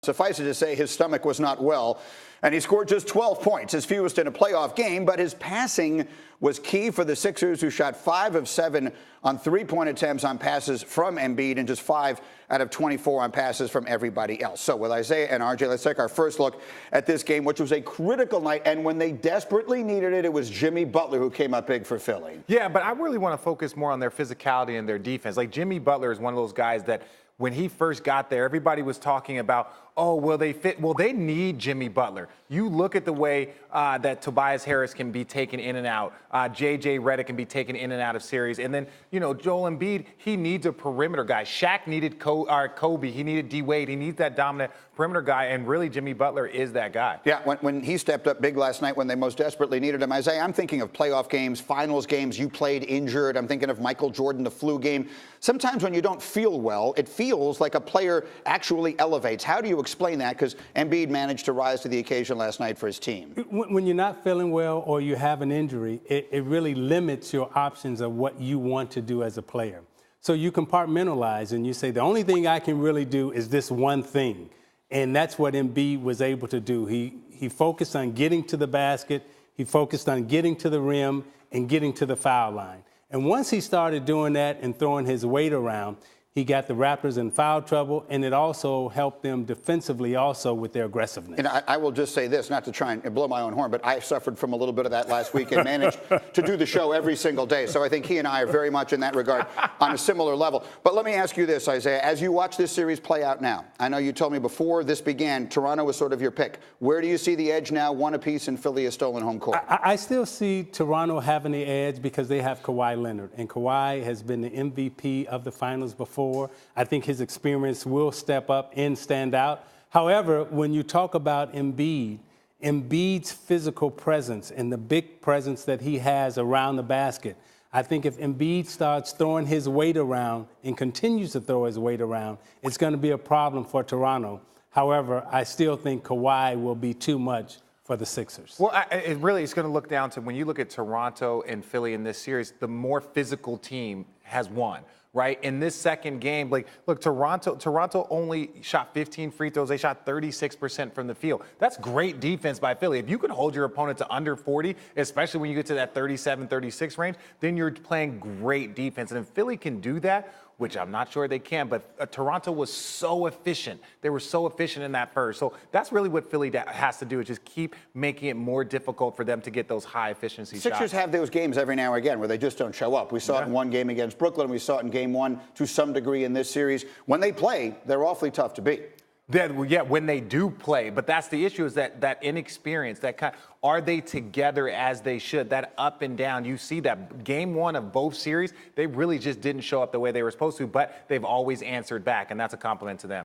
suffice it to say his stomach was not well, and he scored just 12 points, his fewest in a playoff game, but his passing was key for the Sixers, who shot 5 of 7 on three-point attempts on passes from Embiid and just 5 out of 24 on passes from everybody else. So with Isiah and RJ, let's take our first look at this game, which was a critical night, and when they desperately needed it, it was Jimmy Butler who came up big for Philly. Yeah, but I really want to focus more on their physicality and their defense. Like, Jimmy Butler is one of those guys that when he first got there, everybody was talking about, oh, will they fit? Well, they need Jimmy Butler. You look at the way that Tobias Harris can be taken in and out. J.J. Redick can be taken in and out of series. And then, Joel Embiid, he needs a perimeter guy. Shaq needed Kobe. He needed D-Wade. He needs that dominant perimeter guy. And really, Jimmy Butler is that guy. Yeah, when he stepped up big last night when they most desperately needed him. Isiah, I'm thinking of playoff games, finals games. You played injured. I'm thinking of Michael Jordan, the flu game. Sometimes when you don't feel well, it feels like a player actually elevates. How do you explain that? Because Embiid managed to rise to the occasion last night for his team. When you're not feeling well or you have an injury, it really limits your options of what you want to do as a player. So you compartmentalize and you say, the only thing I can really do is this one thing. And that's what Embiid was able to do. He focused on getting to the basket. He focused on getting to the rim and getting to the foul line. And once he started doing that and throwing his weight around, he got the Raptors in foul trouble, and it also helped them defensively also with their aggressiveness. And I will just say this, not to try and blow my own horn, but I suffered from a little bit of that last week and managed to do the show every single day. So I think he and I are very much in that regard on a similar level. But let me ask you this, Isiah. As you watch this series play out now, I know you told me before this began, Toronto was sort of your pick. Where do you see the edge now? One apiece, and Philly has stolen home court. I still see Toronto having the edge because they have Kawhi Leonard. And Kawhi has been the MVP of the finals before. I think his experience will step up and stand out. However, when you talk about Embiid's physical presence and the big presence that he has around the basket, I think if Embiid starts throwing his weight around and continues to throw his weight around, it's going to be a problem for Toronto. However, I still think Kawhi will be too much for the Sixers. Well, it's going to look down to when you look at Toronto and Philly in this series, the more physical team has won. Right? In this second game, look, Toronto only shot 15 free throws. They shot 36% from the field. That's great defense by Philly. If you can hold your opponent to under 40, especially when you get to that 37, 36 range, then you're playing great defense. And if Philly can do that, which I'm not sure they can, but Toronto was so efficient. They were so efficient in that first. So that's really what Philly has to do, is just keep making it more difficult for them to get those high efficiency shots. Sixers have those games every now and again where they just don't show up. We saw it in one game against Brooklyn. We saw it in game one to some degree in this series. When they play, they're awfully tough to beat. Yeah, when they do play. But that's the issue, is that inexperience, are they together as they should? That up and down, you see that game one of both series, they really just didn't show up the way they were supposed to, but they've always answered back, and that's a compliment to them.